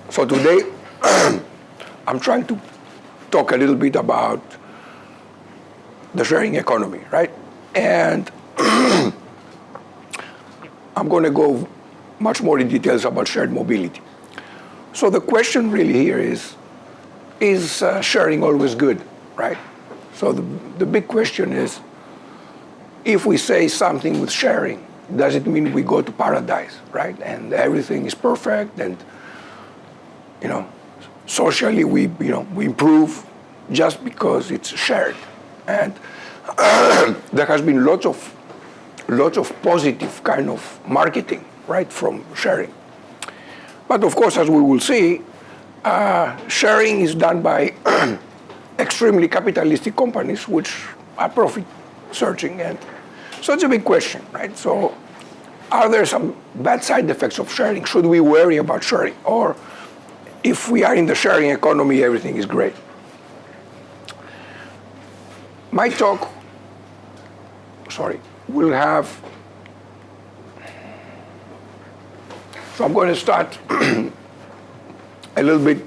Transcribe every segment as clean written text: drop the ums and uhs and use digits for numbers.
So today, I'm trying to talk a little bit about the sharing economy, right? And I'm going to go much more in details about shared mobility. So the question really here is sharing always good, right? So the big question is, if we say something with sharing, does it mean we go to paradise, right? And everything is perfect, and socially we improve just because it's shared. And there has been lots of positive kind of marketing, right, from sharing. But of course, as we will see, sharing is done by extremely capitalistic companies which are profit searching. And so it's a big question, right? So are there some bad side effects of sharing? Should we worry about sharing? Or if we are in the sharing economy, everything is great? My talk, will have, so I'm going to start a little bit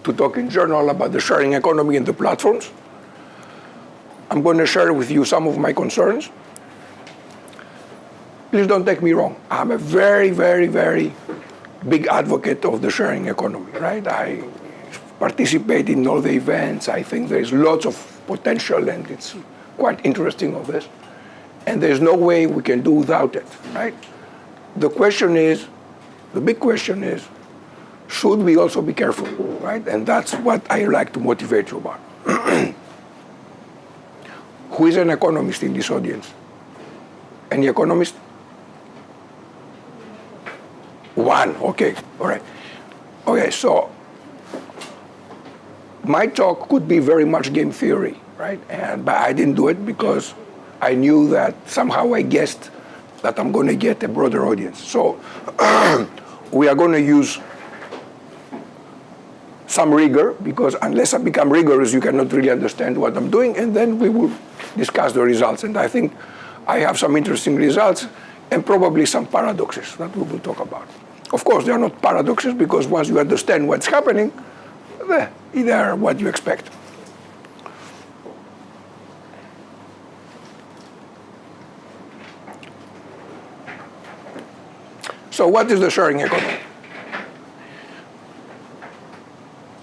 to talk in general about the sharing economy and the platforms. I'm going to share with you some of my concerns. Please don't take me wrong. I'm a very, very, very big advocate of the sharing economy, right? I participate in all the events. I think there's lots of potential, and it's quite interesting of this. And there's no way we can do without it, right? The big question is, should we also be careful, right? And that's what I like to motivate you about. Who is an economist in this audience? Any economist? One, okay, all right. Okay, so my talk could be very much game theory, right? But I didn't do it because I knew that somehow I guessed that I'm going to get a broader audience. So we are going to use some rigor, because unless I become rigorous, you cannot really understand what I'm doing, and then we will discuss the results. And I think I have some interesting results and probably some paradoxes that we will talk about. Of course, they are not paradoxes, because once you understand what's happening, they are what you expect. So what is the sharing economy?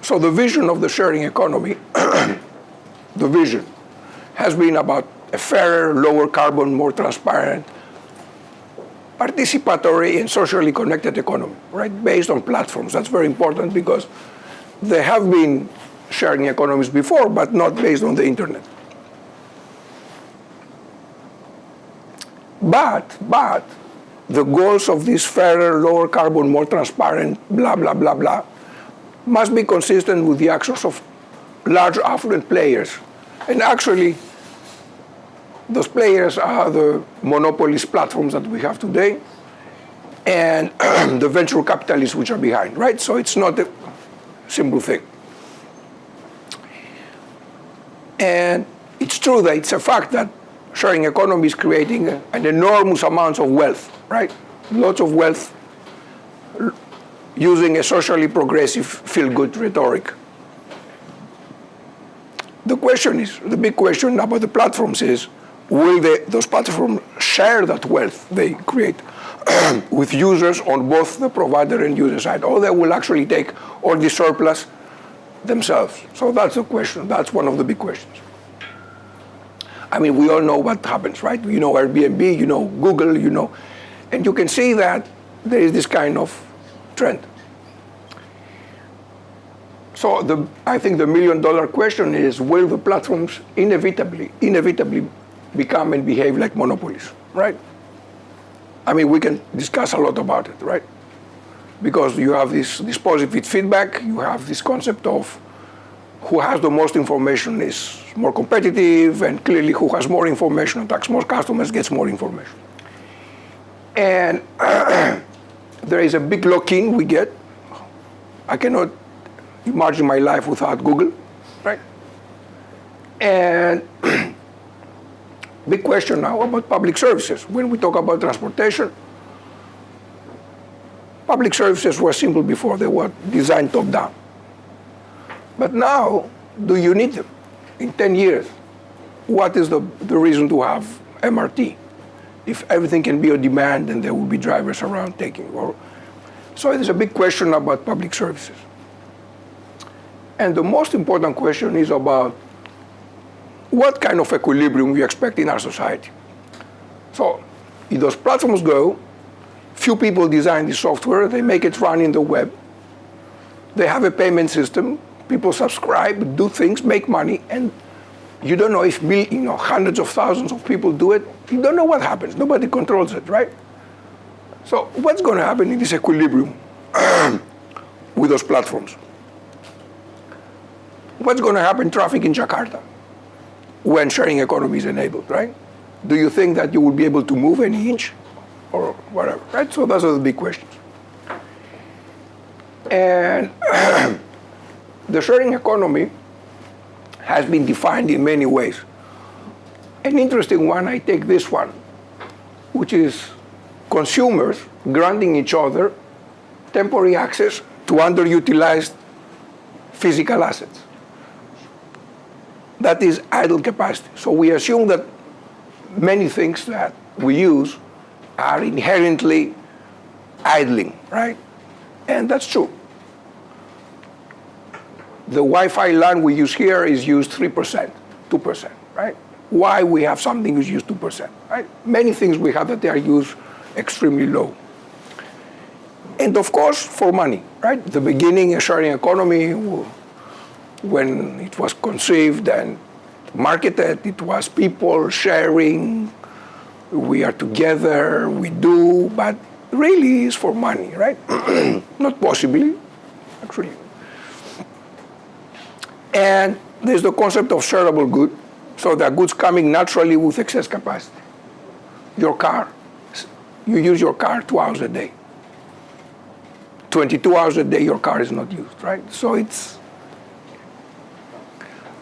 So the vision of the sharing economy, the vision, has been about a fairer, lower carbon, more transparent, participatory and socially connected economy, right? Based on platforms. That's very important, because there have been sharing economies before, but not based on the internet. But the goals of this fairer, lower carbon, more transparent, blah, blah, blah, blah, must be consistent with the actions of large affluent players. And actually, those players are the monopolist platforms that we have today, and the venture capitalists which are behind, right? So it's not a simple thing. And it's true that it's a fact that sharing economy is creating an enormous amount of wealth, right? Lots of wealth using a socially progressive feel-good rhetoric. The big question about the platforms is, will those platforms share that wealth they create with users on both the provider and user side, or they will actually take all the surplus themselves? So that's the question. That's one of the big questions. I mean, we all know what happens, right? You know Airbnb, you know Google, and you can see that there is this kind of trend. So I think the million-dollar question is, will the platforms inevitably become and behave like monopolies, right? I mean, we can discuss a lot about it, right? Because you have this positive feedback, you have this concept of who has the most information is more competitive, and clearly who has more information attracts more customers, gets more information. And there is a big lock-in we get. I cannot imagine my life without Google, right? And big question now about public services. When we talk about transportation, Public services were simple before. They were designed top-down. But now, do you need them? In 10 years, what is the reason to have MRT? If everything can be on demand and there will be drivers around taking. So there's a big question about public services. And the most important question is about what kind of equilibrium we expect in our society. So if those platforms go, few people design the software, they make it run in the web, they have a payment system, people subscribe, do things, make money, and you don't know if hundreds of thousands of people do it. You don't know what happens. Nobody controls it, right? So what's going to happen in this equilibrium with those platforms? What's going to happen in traffic in Jakarta when sharing economy is enabled, right? Do you think that you will be able to move any inch or whatever, right? So those are the big questions. And the sharing economy has been defined in many ways. An interesting one, I take this one, which is consumers granting each other temporary access to underutilized physical assets. That is idle capacity. So we assume that many things that we use are inherently idling, right? And that's true. The Wi-Fi LAN we use here is used 3%, 2%, right? Why we have something is used 2%, right? Many things we have that they are used extremely low. And of course, for money, right? The beginning, a sharing economy, when it was conceived and marketed, it was people sharing, we are together, we do, but really it's for money, right? Not possibly, actually. And there's the concept of shareable good. So there are goods coming naturally with excess capacity. Your car, you use your car 2 hours a day. 22 hours a day, your car is not used, right? So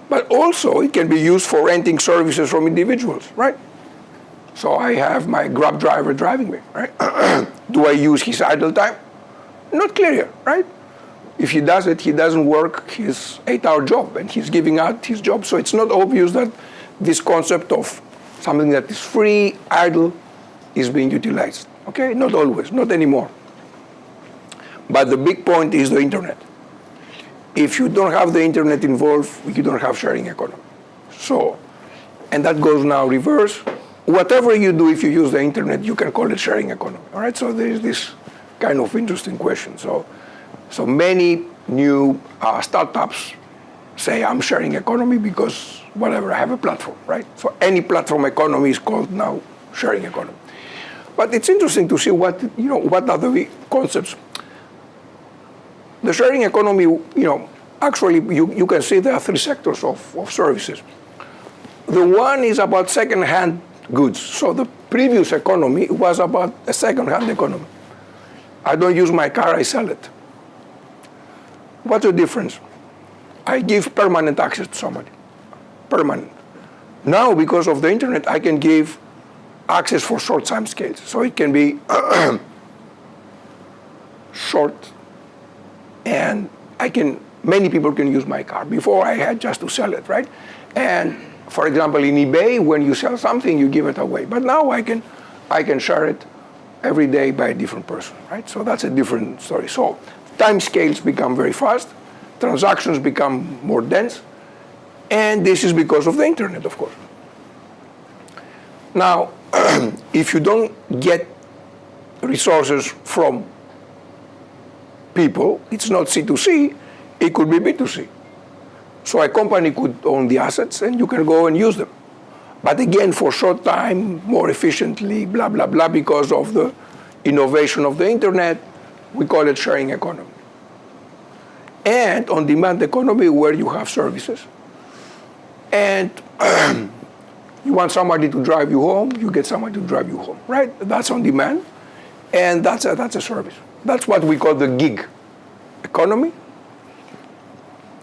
but also it can be used for renting services from individuals, right? So I have my Grab driver driving me, right? Do I use his idle time? Not clear here, right? If he does it, he doesn't work his 8-hour job, and he's giving out his job. So it's not obvious that this concept of something that is free, idle, is being utilized. Okay, not always, not anymore. But the big point is the internet. If you don't have the internet involved, you don't have sharing economy. So, and that goes now reverse. Whatever you do, if you use the internet, you can call it sharing economy. All right, so there is this kind of interesting question. So many new startups say I'm sharing economy because whatever, I have a platform, right? So any platform economy is called now sharing economy. But it's interesting to see what are the concepts. The sharing economy, actually you can see there are three sectors of services. The one is about second-hand goods. So the previous economy was about a second-hand economy. I don't use my car, I sell it. What's the difference? I give permanent access to somebody. Permanent. Now, because of the internet, I can give access for short time scales. So it can be short, and many people can use my car. Before I had just to sell it, right? And for example, in eBay, when you sell something, you give it away. But now I can share it every day by a different person, right? So that's a different story. So time scales become very fast, transactions become more dense, and this is because of the internet, of course. Now, if you don't get resources from people, it's not C2C, it could be B2C. So a company could own the assets and you can go and use them. But again, for short time, more efficiently, blah, blah, blah, because of the innovation of the internet, we call it sharing economy. And on-demand economy, where you have services. And you want somebody to drive you home, you get somebody to drive you home, right? That's on demand, and that's a service. That's what we call the gig economy.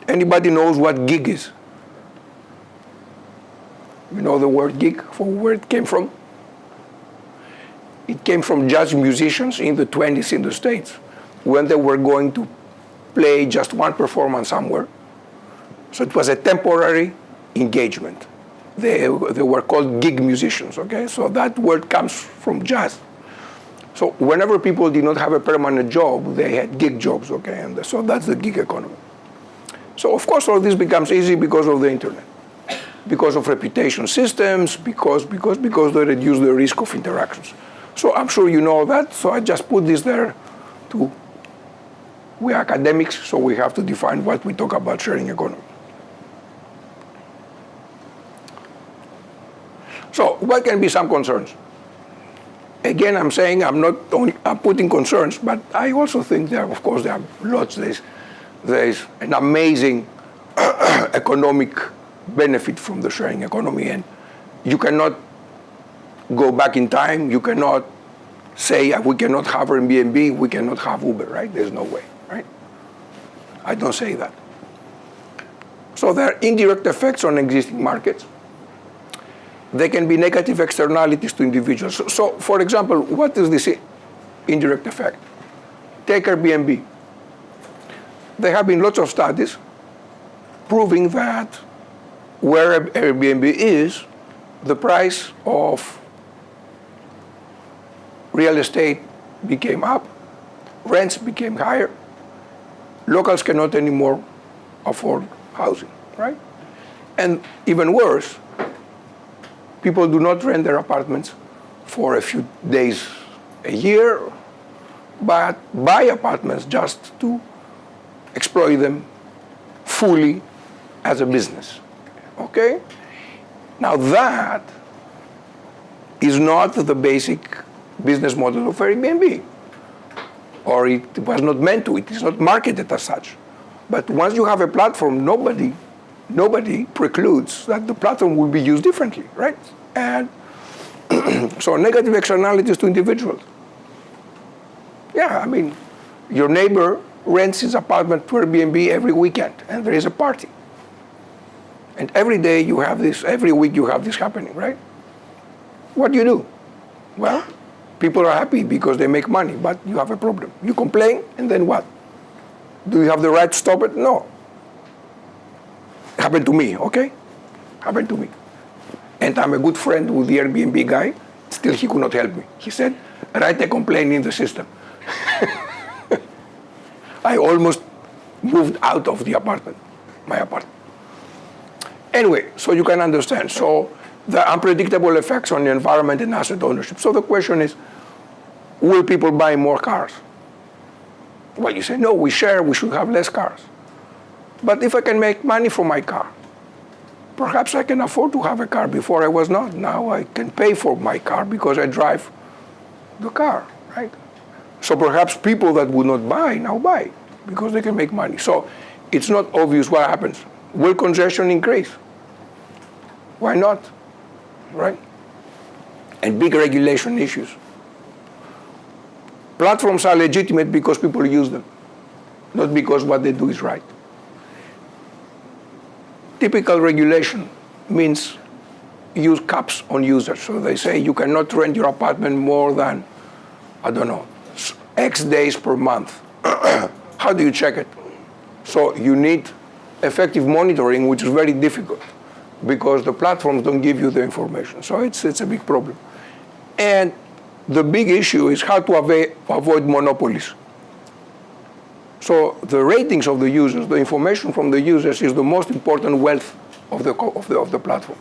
Anybody knows what gig is? You know the word gig, for where it came from? It came from jazz musicians in the 20s in the States. when they were going to play just one performance somewhere. So it was a temporary engagement. They were called gig musicians, okay? So that word comes from jazz. So whenever people did not have a permanent job, they had gig jobs, okay? And so that's the gig economy. So of course all this becomes easy because of the internet, because of reputation systems, because they reduce the risk of interactions. So I'm sure you know that, so I just put this there to, we are academics, so we have to define what we talk about sharing economy. So what can be some concerns? Again, I'm saying I'm putting concerns, but I also think there, of course, there are lots. There's an amazing economic benefit from the sharing economy, and you cannot go back in time. You cannot say we cannot have Airbnb, we cannot have Uber, right? There's no way, right? I don't say that. So there are indirect effects on existing markets. There can be negative externalities to individuals. So for example, what is this indirect effect? Take Airbnb. There have been lots of studies proving that where Airbnb is, the price of real estate became up, rents became higher, locals cannot anymore afford housing, right? And even worse, people do not rent their apartments for a few days a year, but buy apartments just to exploit them fully as a business, okay? Now that is not the basic business model of Airbnb, or it was not meant to, it is not marketed as such. But once you have a platform, nobody precludes that the platform will be used differently, right? And so negative externalities to individuals. Yeah, I mean, your neighbor rents his apartment to Airbnb every weekend, and there is a party. And every day you have this, every week you have this happening, right? What do you do? Well, people are happy because they make money, but you have a problem. You complain, and then what? Do you have the right to stop it? No. Happened to me, okay? Happened to me. And I'm a good friend with the Airbnb guy. Still, he could not help me. He said, write a complaint in the system. I almost moved out of the apartment, my apartment. Anyway, so you can understand. So the unpredictable effects on the environment and asset ownership. So the question is, will people buy more cars? Well, you say, no, we share, we should have less cars. But if I can make money from my car, perhaps I can afford to have a car. Before I was not. Now I can pay for my car because I drive the car, right? So perhaps people that would not buy now buy because they can make money. So it's not obvious what happens. Will congestion increase? Why not, right? And big regulation issues. Platforms are legitimate because people use them, not because what they do is right. Typical regulation means use caps on users. So they say you cannot rent your apartment more than, I don't know, X days per month. How do you check it? So you need effective monitoring, which is very difficult because the platforms don't give you the information. So it's a big problem. And the big issue is how to avoid monopolies. So the ratings of the users, the information from the users is the most important wealth of the platform.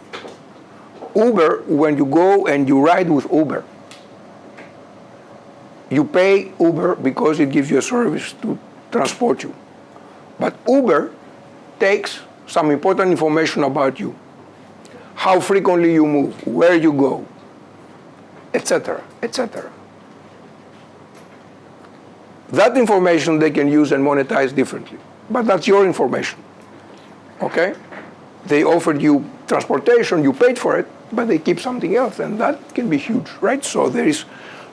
Uber, when you go and you ride with Uber, you pay Uber because it gives you a service to transport you. But Uber takes some important information about you. How frequently you move, where you go, etc., etc. That information they can use and monetize differently. But that's your information, okay? They offered you transportation, you paid for it, but they keep something else, and that can be huge, right? So there is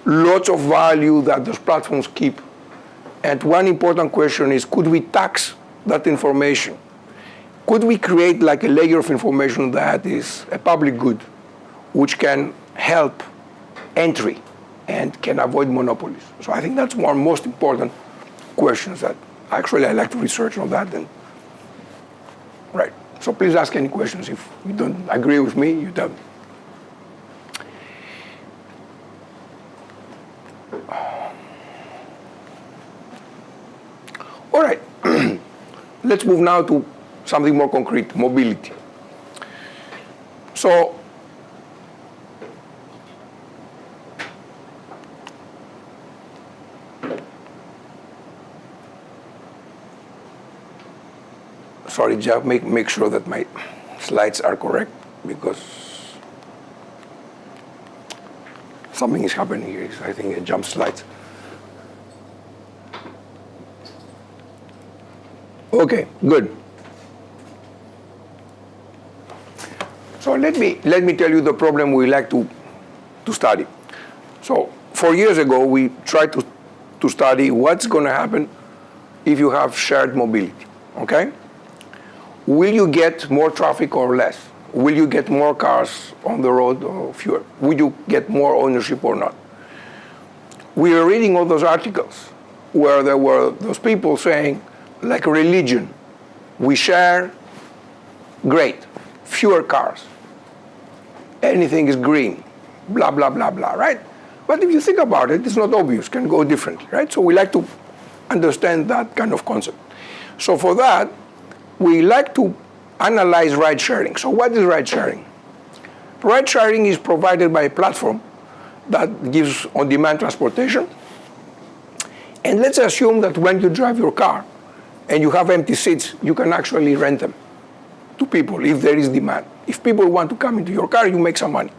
lots of value that those platforms keep. And one important question is, could we tax that information? Could we create like a layer of information that is a public good, which can help entry and can avoid monopolies? So I think that's one most important questions that actually I like to research on that. And right. So please ask any questions. If you don't agree with me, you tell me. All right. Let's move now to something more concrete, mobility. So sorry, Jeff, make sure that my slides are correct, because something is happening here. I think it jumps slides. Okay, good. So let me tell you the problem we like to study. So 4 years ago, we tried to study what's going to happen if you have shared mobility, okay? Will you get more traffic or less? Will you get more cars on the road or fewer? Will you get more ownership or not? We were reading all those articles where there were those people saying, like religion, we share, great, fewer cars. Anything is green, blah, blah, blah, blah, right? But if you think about it, it's not obvious, can go differently, right? So we like to understand that kind of concept. So for that, we like to analyze ride sharing. So what is ride sharing? Ride sharing is provided by a platform that gives on-demand transportation. And let's assume that when you drive your car and you have empty seats, you can actually rent them to people if there is demand. If people want to come into your car, you make some money.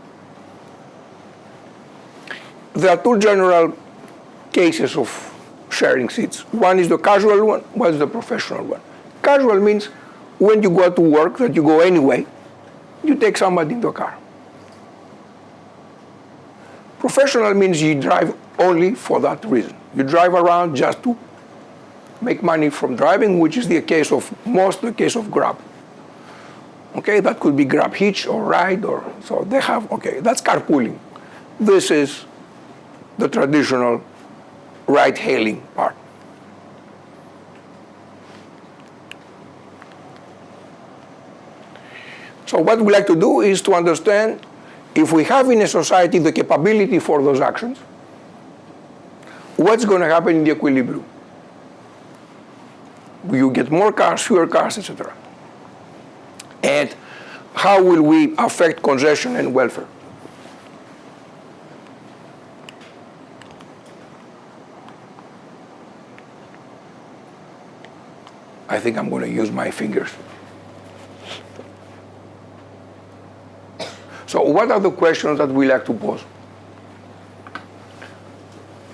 There are two general cases of sharing seats. One is the casual one, one is the professional one. Casual means when you go to work, that you go anyway, you take somebody in the car. Professional means you drive only for that reason. You drive around just to make money from driving, which is the case of Grab. Okay, that could be Grab Hitch or Ride, or so they have, okay, that's carpooling. This is the traditional ride-hailing part. So what we like to do is to understand if we have in a society the capability for those actions, what's going to happen in the equilibrium? Will you get more cars, fewer cars, etc.? And how will we affect congestion and welfare? I think I'm going to use my fingers. So what are the questions that we like to pose?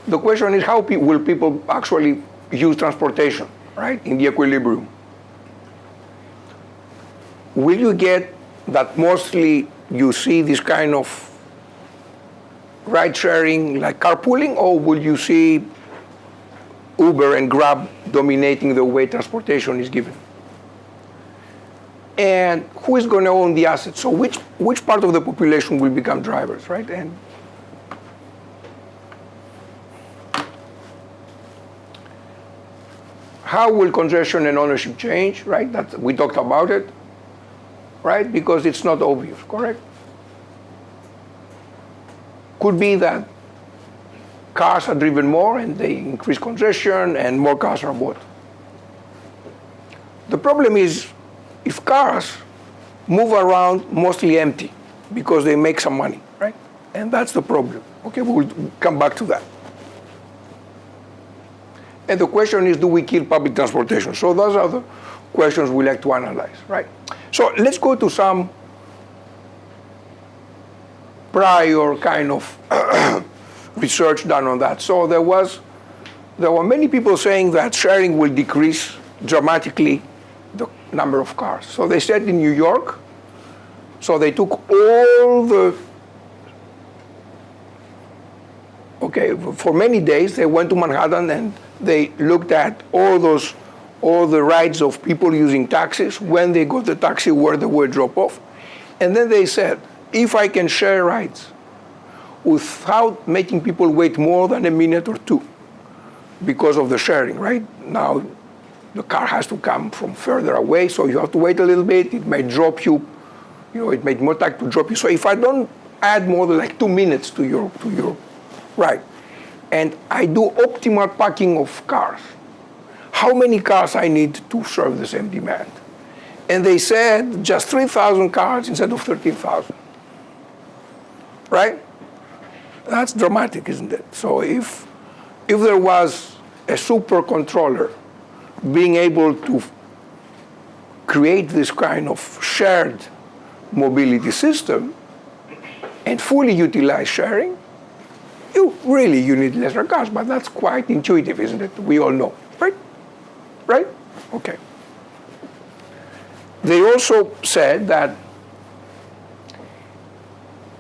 The question is, how will people actually use transportation, right, in the equilibrium? Will you get that mostly you see this kind of ride sharing like carpooling, or will you see Uber and Grab dominating the way transportation is given? And who is going to own the assets? So which part of the population will become drivers, right? And how will congestion and ownership change, right? We talked about it, right? Because it's not obvious, correct? Could be that cars are driven more and they increase congestion and more cars are bought. The problem is, if cars move around mostly empty because they make some money, right? And that's the problem. Okay, we'll come back to that. And the question is, do we kill public transportation? So those are the questions we like to analyze, right? So let's go to some prior kind of research done on that. So there were many people saying that sharing will decrease dramatically the number of cars. So they said in New York, so they took all the, for many days they went to Manhattan and they looked at all the rides of people using taxis, when they got the taxi, where they were drop off. And then they said, if I can share rides without making people wait more than a minute or two, because of the sharing, right? Now, the car has to come from further away, so you have to wait a little bit. It may drop you, it may more time to drop you. So if I don't add more than like 2 minutes to your ride, and I do optimal packing of cars, how many cars I need to serve the same demand? And they said just 3,000 cars instead of 13,000, right? That's dramatic, isn't it? So if there was a supercontroller being able to create this kind of shared mobility system and fully utilize sharing, you need lesser cars, but that's quite intuitive, isn't it? We all know, right? Right? Okay. They also said that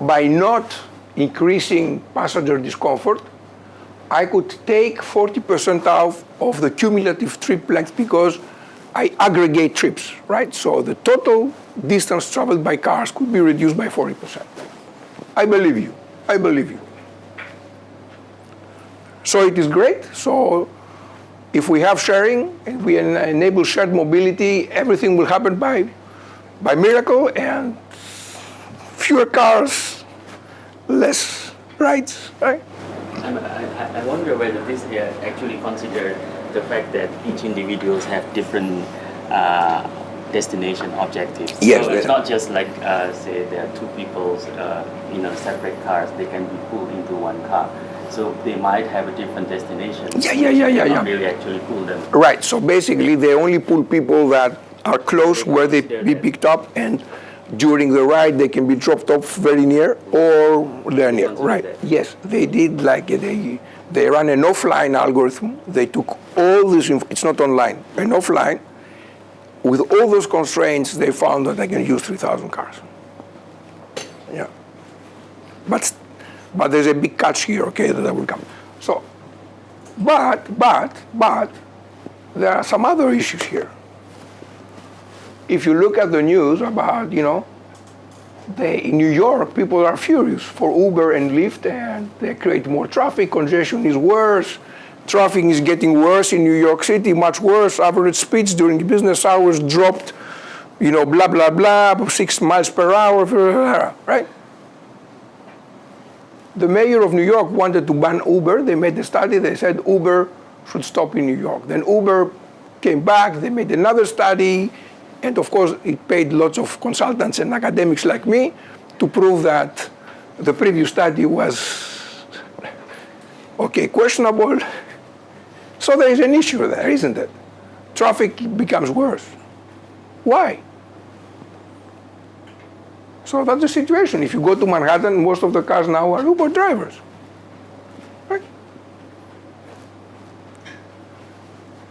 by not increasing passenger discomfort, I could take 40% out of the cumulative trip length because I aggregate trips, right? So the total distance traveled by cars could be reduced by 40%. I believe you. I believe you. So it is great. So if we have sharing and we enable shared mobility, everything will happen by miracle, and fewer cars, less rides, right? I wonder whether this actually consider the fact that each individuals have different destination objectives. Yes, so it's not just like, say, there are two people in a separate cars, they can be pulled into one car. So they might have a different destination. Yeah. Not really actually pull them. Right, so basically they only pull people that are close where they be picked up, and during the ride they can be dropped off very near or they're near. Right, yes, they did they ran an offline algorithm. They took all this, it's not online, and offline, with all those constraints, they found that they can use 3,000 cars. Yeah. But there's a big catch here, okay, that I will come. So, but there are some other issues here. If you look at the news about, in New York, people are furious for Uber and Lyft, and they create more traffic, congestion is worse, traffic is getting worse in New York City, much worse, average speeds during business hours dropped, blah, blah, blah, 6 miles per hour, right? The mayor of New York wanted to ban Uber. They made a study. They said Uber should stop in New York. Then Uber came back. They made another study. And of course, it paid lots of consultants and academics like me to prove that the previous study was, questionable. So there is an issue there, isn't it? Traffic becomes worse. Why? So that's the situation. If you go to Manhattan, most of the cars now are Uber drivers. Right?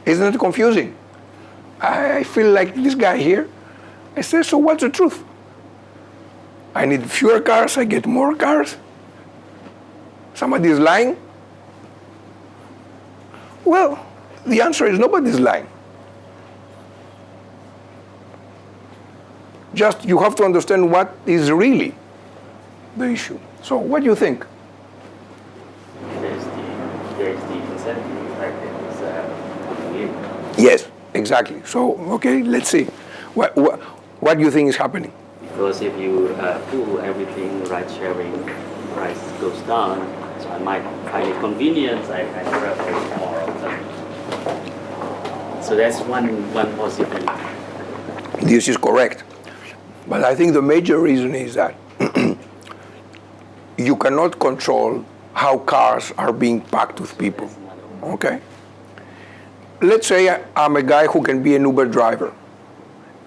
Isn't it confusing? I feel like this guy here. I say, so what's the truth? I need fewer cars, I get more cars. Somebody is lying? Well, the answer is nobody's lying. Just you have to understand what is really the issue. So what do you think? There's the incentive effect that is coming in. Yes, exactly. So, okay, let's see. What do you think is happening? Because if you pull everything, ride sharing, price goes down, so I might find it convenient, I travel more often. So that's one possibility. This is correct. But I think the major reason is that you cannot control how cars are being packed with people, okay? Let's say I'm a guy who can be an Uber driver,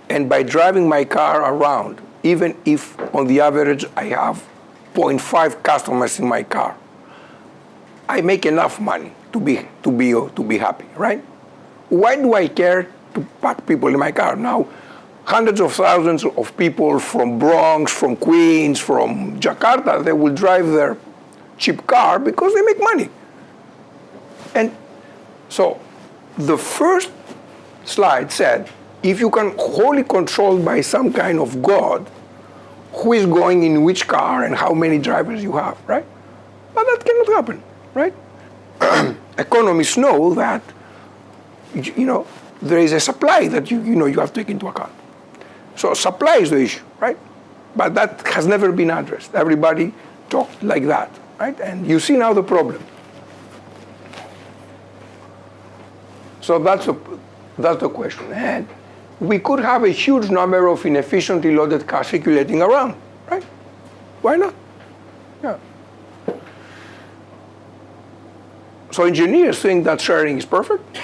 and by driving my car around, even if on the average I have 0.5 customers in my car, I make enough money to be happy, right? Why do I care to pack people in my car? Now, hundreds of thousands of people from Bronx, from Queens, from Jakarta, they will drive their cheap car because they make money. And so the first slide said, if you can wholly controlled by some kind of God, who is going in which car and how many drivers you have, right? But that cannot happen, right? economists know that, there is a supply that you have to take into account. So supply is the issue, right? But that has never been addressed. Everybody talked like that, right? And you see now the problem. So that's the question. And we could have a huge number of inefficiently loaded cars circulating around, right? Why not? Yeah. So engineers think that sharing is perfect.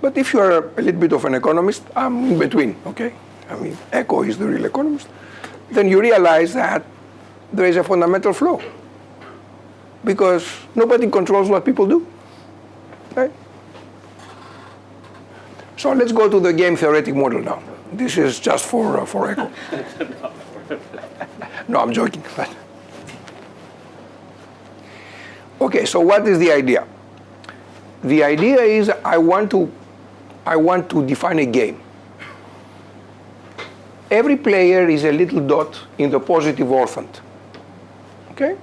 But if you are a little bit of an economist, I'm in between, okay? I mean, Eco is the real economist. Then you realize that there is a fundamental flaw because nobody controls what people do, right? So let's go to the game theoretic model now. This is just for Eco. No, I'm joking. Okay, so what is the idea? The idea is I want to define a game. Every player is a little dot in the positive orthant. Okay?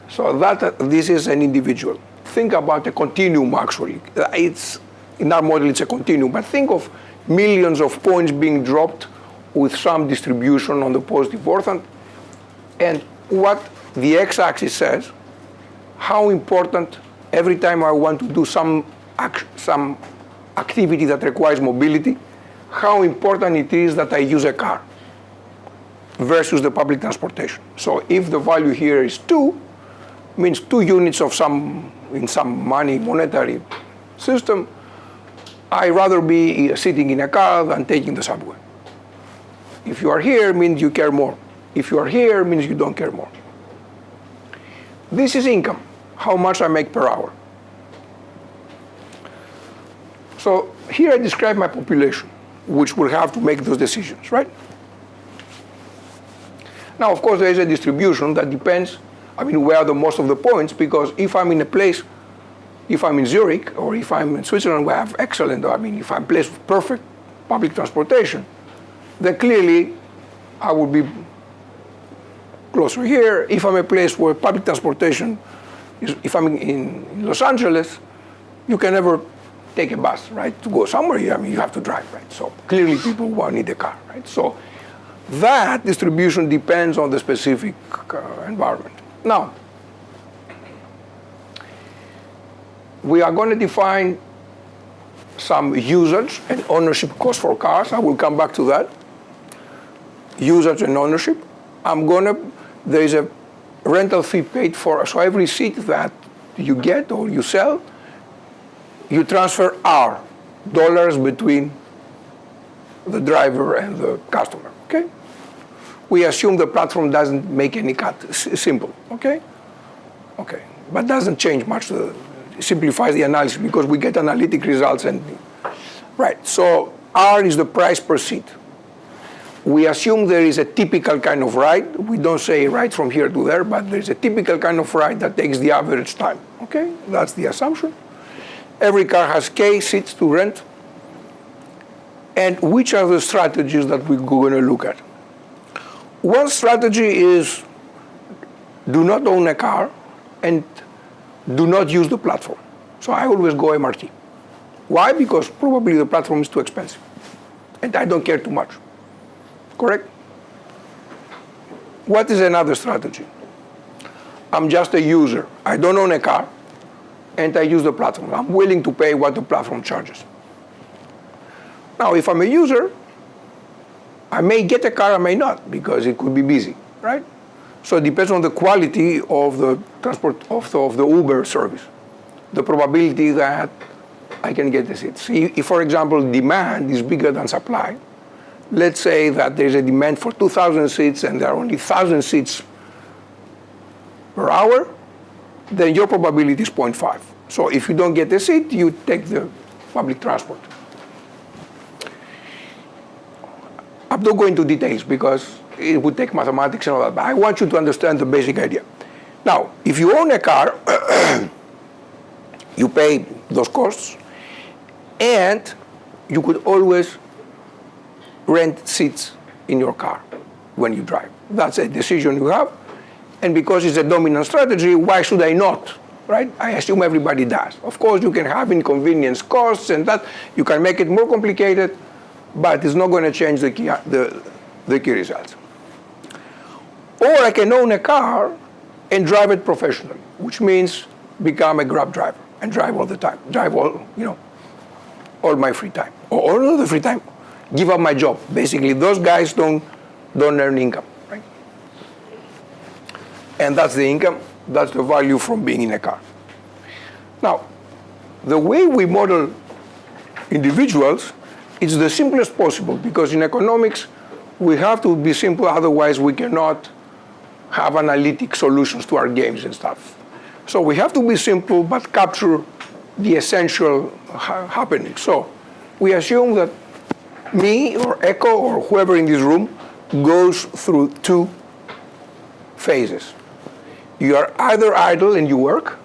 So this is an individual. Think about a continuum, actually. In our model, it's a continuum, but think of millions of points being dropped with some distribution on the positive orthant. And what the x-axis says, how important every time I want to do some activity that requires mobility, how important it is that I use a car versus the public transportation. So if the value here is 2, means 2 units of in some monetary system, I'd rather be sitting in a car than taking the subway. If you are here, means you care more. If you are here, means you don't care more. This is income, how much I make per hour. So here I describe my population, which will have to make those decisions, right? Now, of course, there is a distribution that depends, where are the most of the points, because if I'm in a place, if I'm in Zurich, or if I'm in Switzerland where I have excellent, if I'm placed with perfect public transportation, then clearly I would be closer here. If I'm a place where public transportation, if I'm in Los Angeles, you can never take a bus, right? To go somewhere, you have to drive, right? So clearly people will need a car, right? So that distribution depends on the specific environment. Now, we are going to define some usage and ownership cost for cars. I will come back to that. Usage and ownership. There is a rental fee paid for, so every seat that you get or you sell, you transfer R, dollars between the driver and the customer, okay? We assume the platform doesn't make any cut, simple, okay? Okay, but doesn't change much, simplifies the analysis because we get analytic results right, so R is the price per seat. We assume there is a typical kind of ride. We don't say ride from here to there, but there's a typical kind of ride that takes the average time, okay? That's the assumption. Every car has K seats to rent. And which are the strategies that we're going to look at? One strategy is do not own a car and do not use the platform. So I always go MRT. Why? Because probably the platform is too expensive. And I don't care too much. Correct? What is another strategy? I'm just a user. I don't own a car. And I use the platform. I'm willing to pay what the platform charges. Now, if I'm a user, I may get a car, I may not, because it could be busy, right? So it depends on the quality of the transport, of the Uber service, the probability that I can get the seats. If, for example, demand is bigger than supply, let's say that there's a demand for 2,000 seats and there are only 1,000 seats per hour, then your probability is 0.5. So if you don't get a seat, you take the public transport. I'm not going into details because it would take mathematics and all that, but I want you to understand the basic idea. Now, if you own a car, you pay those costs, and you could always rent seats in your car when you drive. That's a decision you have. And because it's a dominant strategy, why should I not right? I assume everybody does. Of course, you can have inconvenience costs and that. You can make it more complicated, but it's not going to change the key results. Or I can own a car and drive it professionally, which means become a Grab driver and drive all the time, drive all my free time. Or not the free time, give up my job. Basically, those guys don't earn income, right? And that's the income, that's the value from being in a car. Now, the way we model individuals is the simplest possible, because in economics, we have to be simple, otherwise we cannot have analytic solutions to our games and stuff. So we have to be simple, but capture the essential happening. So we assume that me or Echo or whoever in this room goes through two phases. You are either idle and you work,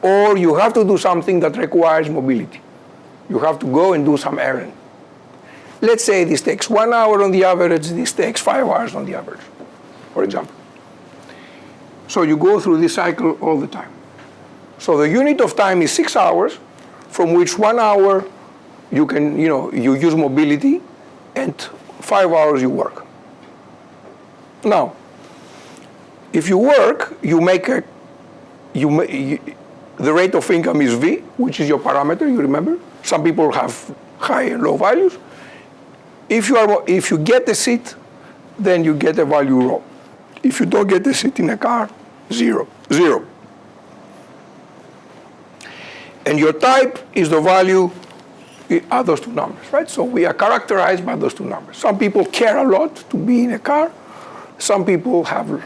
or you have to do something that requires mobility. You have to go and do some errand. Let's say this takes 1 hour on the average, this takes 5 hours on the average, for example. So you go through this cycle all the time. So the unit of time is 6 hours, from which 1 hour you can, you use mobility, and 5 hours you work. Now, if you work, the rate of income is V, which is your parameter, you remember? Some people have high and low values. If you get a seat, then you get a value rho. If you don't get a seat in a car, zero. And your type is the value are those two numbers, right? So we are characterized by those two numbers. Some people care a lot to be in a car. Some people have,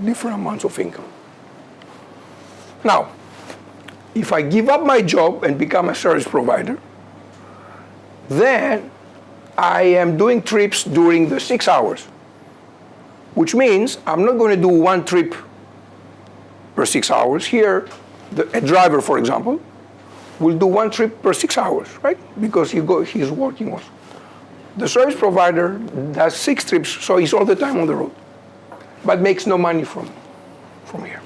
different amounts of income. Now, if I give up my job and become a service provider, then I am doing trips during the 6 hours, which means I'm not going to do one trip per 6 hours. Here, a driver, for example, will do one trip per 6 hours, right? Because he's working also. The service provider does 6 trips, so he's all the time on the road, but makes no money from here.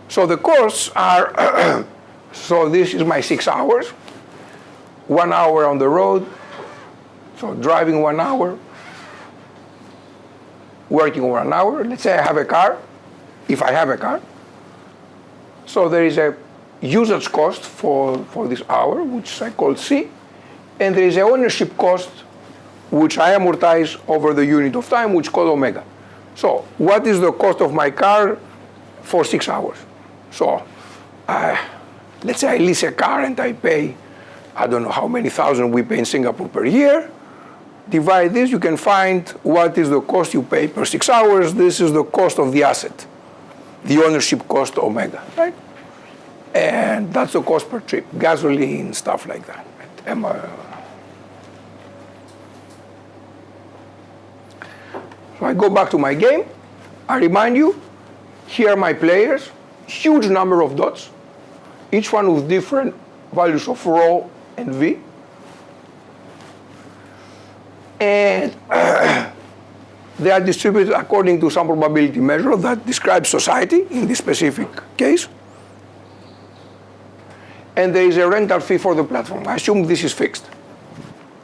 So the costs are, so this is my 6 hours, 1 hour on the road, so driving 1 hour, working 1 hour. Let's say I have a car, if I have a car. So there is a usage cost for this hour, which I call C, and there is an ownership cost, which I amortize over the unit of time, which is called omega. So what is the cost of my car for 6 hours? So let's say I lease a car and I pay, I don't know how many thousand we pay in Singapore per year. Divide this, you can find what is the cost you pay per 6 hours. This is the cost of the asset, the ownership cost omega, right? And that's the cost per trip, gasoline, stuff like that. So I go back to my game. I remind you, here are my players, huge number of dots, each one with different values of rho and V. And they are distributed according to some probability measure that describes society in this specific case. And there is a rental fee for the platform. I assume this is fixed.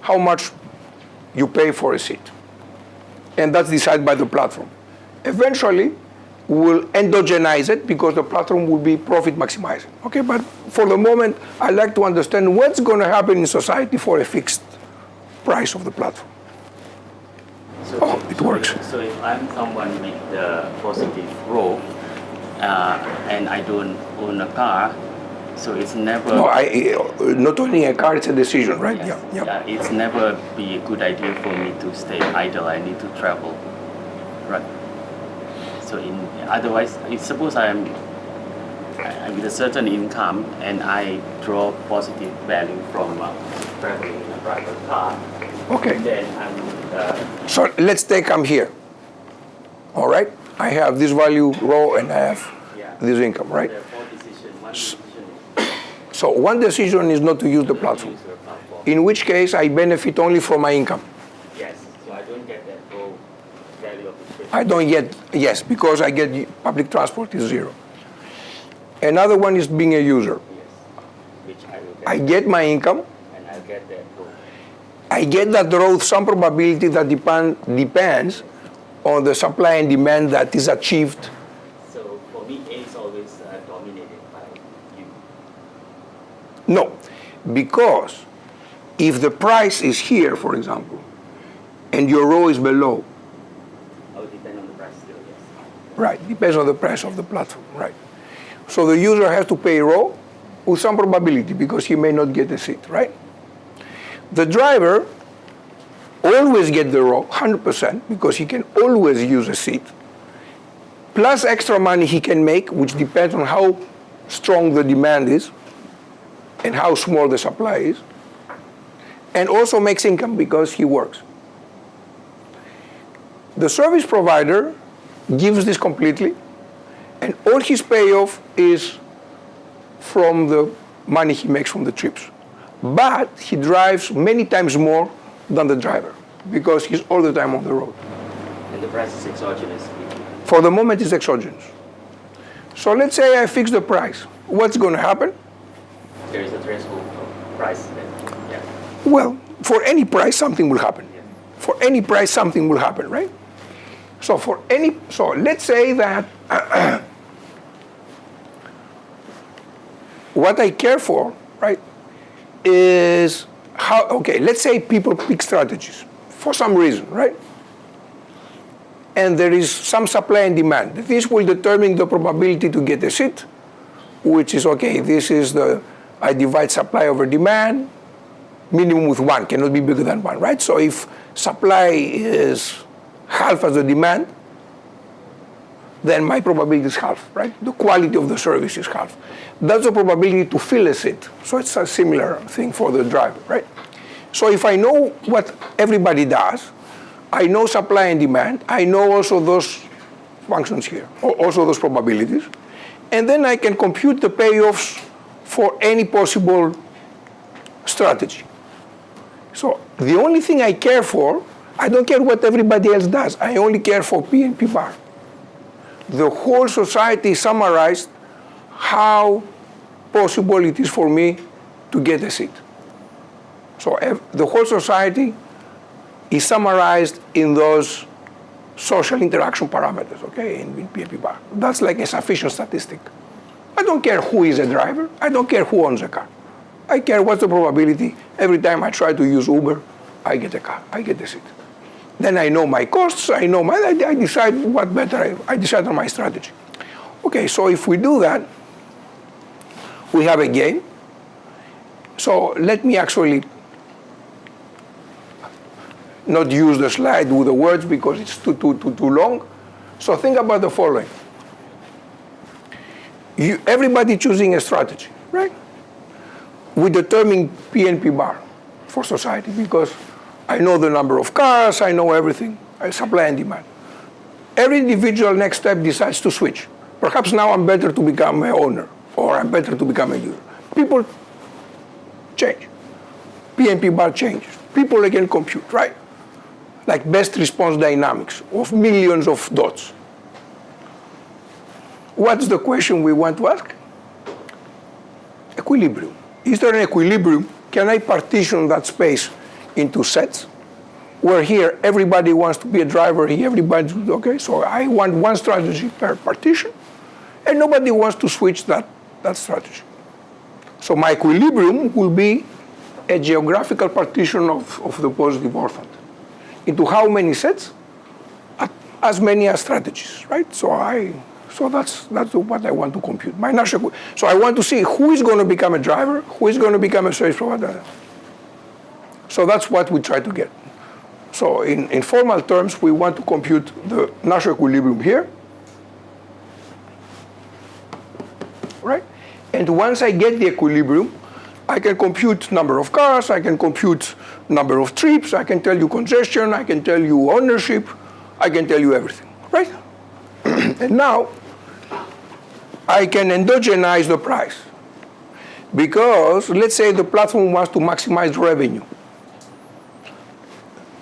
How much you pay for a seat. And that's decided by the platform. Eventually, we'll endogenize it because the platform will be profit maximizing. Okay, but for the moment, I like to understand what's going to happen in society for a fixed price of the platform. So it works. So if I'm someone with the positive rho, and I don't own a car, so it's never... No, not owning a car, it's a decision, right? Yes. Yeah. It's never be a good idea for me to stay idle. I need to travel, right? So otherwise, suppose I'm with a certain income and I draw positive value from traveling in a private car. Okay. Then So let's take I'm here. All right? I have this value rho and I have this income, right? There are 4 decisions. One decision So one decision is not to use the platform. In which case I benefit only from my income. Yes. So I don't get that full value of the trip. I don't get, yes, because I get public transport is zero. Another one is being a user. Yes. Which I will get. I get my income. And I get that growth. I get that growth, some probability that depends on the supply and demand that is achieved. So for me, A is always dominated by you. No, because if the price is here, for example, and your rho is below, I would depend on the price still, yes. right, depends on the price of the platform, right. So the user has to pay rho with some probability because he may not get a seat, right? The driver always get the rho, 100%, because he can always use a seat, plus extra money he can make, which depends on how strong the demand is and how small the supply is, and also makes income because he works. The service provider gives this completely, and all his payoff is from the money he makes from the trips. But he drives many times more than the driver because he's all the time on the road. And the price is exogenous. For the moment, it's exogenous. So let's say I fix the price. What's going to happen? There is a threshold of price. Yeah. Well, for any price, something will happen. Yeah. For any price, something will happen, right? So let's say that what I care for, right, is how, okay, let's say people pick strategies for some reason, right? And there is some supply and demand. This will determine the probability to get a seat, which is, okay, this is I divide supply over demand, minimum with 1, cannot be bigger than 1, right? So if supply is half as the demand, then my probability is half, right? The quality of the service is half. That's the probability to fill a seat. So it's a similar thing for the driver, right? So if I know what everybody does, I know supply and demand, I know also those functions here, also those probabilities, and then I can compute the payoffs for any possible strategy. So the only thing I care for, I don't care what everybody else does, I only care for P and P bar. The whole society summarized how possible it is for me to get a seat. So the whole society is summarized in those social interaction parameters, okay, in P and P bar. That's like a sufficient statistic. I don't care who is a driver, I don't care who owns a car. I care what's the probability. Every time I try to use Uber, I get a car, I get a seat. Then I know my costs, I decide what better, I decide on my strategy. Okay, so if we do that, we have a game. So let me actually not use the slide with the words because it's too long. So think about the following. Everybody choosing a strategy, right? We determine P and P bar for society because I know the number of cars, I know everything, supply and demand. Every individual next step decides to switch. Perhaps now I'm better to become an owner, or I'm better to become a user. People change. P and P bar changes. People again compute, right? Like best response dynamics of millions of dots. What's the question we want to ask? Equilibrium. Is there an equilibrium? Can I partition that space into sets? Where here everybody wants to be a driver, here everybody, okay, so I want one strategy per partition, and nobody wants to switch that strategy. So my equilibrium will be a geographical partition of the positive orthant. Into how many sets? As many as strategies, right? So that's what I want to compute. My Nash Equilibrium. So I want to see who is going to become a driver, who is going to become a service provider. So that's what we try to get. So in formal terms, we want to compute the Nash Equilibrium here, right? And once I get the equilibrium, I can compute number of cars, I can compute number of trips, I can tell you congestion, I can tell you ownership, I can tell you everything, right? And now, I can endogenize the price. Because let's say the platform wants to maximize revenue.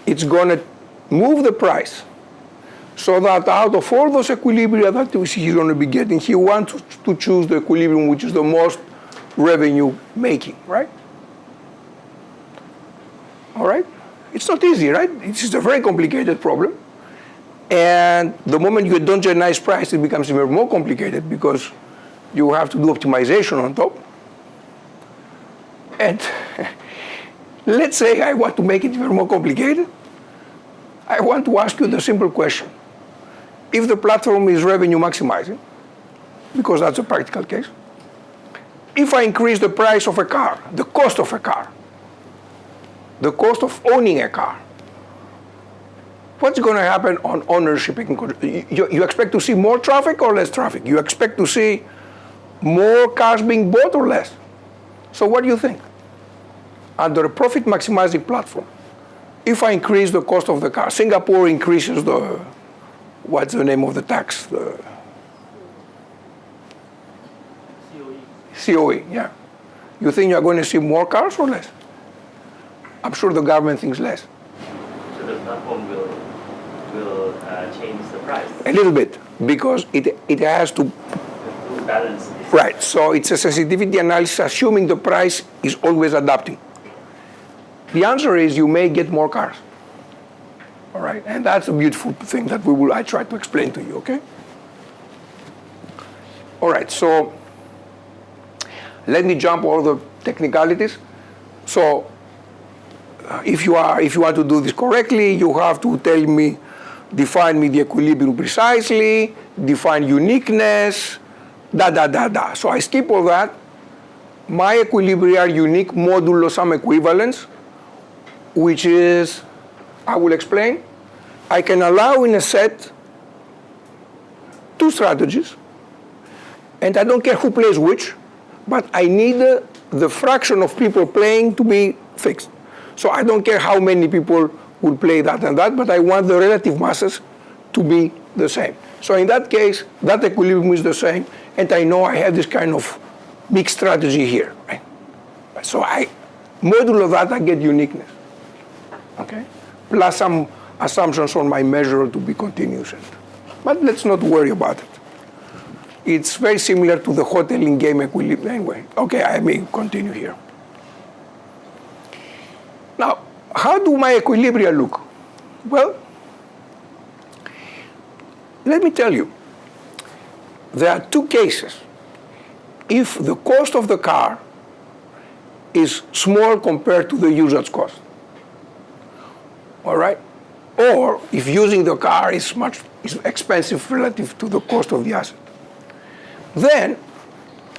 It's going to move the price So that out of all those equilibria that he's going to be getting, he wants to choose the equilibrium which is the most revenue making, right? All right? It's not easy, right? It's just a very complicated problem. And the moment you don't get a nice price, it becomes even more complicated because you have to do optimization on top. And let's say I want to make it even more complicated. I want to ask you the simple question. If the platform is revenue maximizing, because that's a practical case, if I increase the price of a car, the cost of a car, the cost of owning a car, what's going to happen on ownership? You expect to see more traffic or less traffic? You expect to see more cars being bought or less? So what do you think? Under a profit maximizing platform, if I increase the cost of the car, Singapore increases the, what's the name of the tax? The COE, yeah. You think you're going to see more cars or less? I'm sure the government thinks less. So the platform will change the price? A little bit, because it has to balance this. Right, so it's a sensitivity analysis assuming the price is always adapting. The answer is you may get more cars. All right, and that's a beautiful thing that I try to explain to you, okay? All right, so let me jump all the technicalities. So if you want to do this correctly, you have to define me the equilibrium precisely, define uniqueness, So I skip all that. My equilibria are unique modulo some equivalence, which is, I will explain. I can allow in a set two strategies, and I don't care who plays which, but I need the fraction of people playing to be fixed. So I don't care how many people will play that and that, but I want the relative masses to be the same. So in that case, that equilibrium is the same, and I know I have this kind of mixed strategy here. Right? So modulo that, I get uniqueness. Okay? Plus some assumptions on my measure to be continuous. But let's not worry about it. It's very similar to the hoteling game equilibrium anyway. Okay, I may continue here. Now, how do my equilibria look? Well, let me tell you, there are two cases. If the cost of the car is small compared to the usage cost, all right? Or if using the car is expensive relative to the cost of the asset. Then,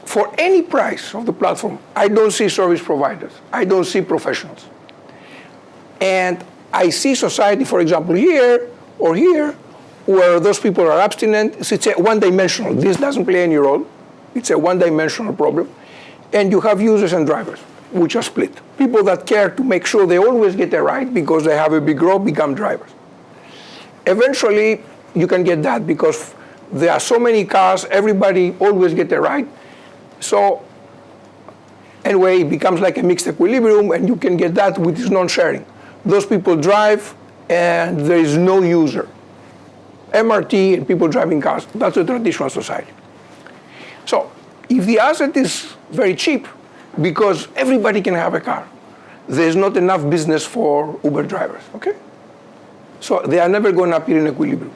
for any price of the platform, I don't see service providers. I don't see professionals. And I see society, for example, here or here, where those people are abstinent. It's a one-dimensional. This doesn't play any role. It's a one-dimensional problem. And you have users and drivers, which are split. People that care to make sure they always get it right because they have a big role become drivers. Eventually, you can get that because there are so many cars, everybody always get it right. So anyway, it becomes like a mixed equilibrium, and you can get that with this non-sharing. Those people drive, and there is no user. MRT and people driving cars, that's a traditional society. So if the asset is very cheap, because everybody can have a car, there's not enough business for Uber drivers, okay? So they are never going to appear in equilibrium.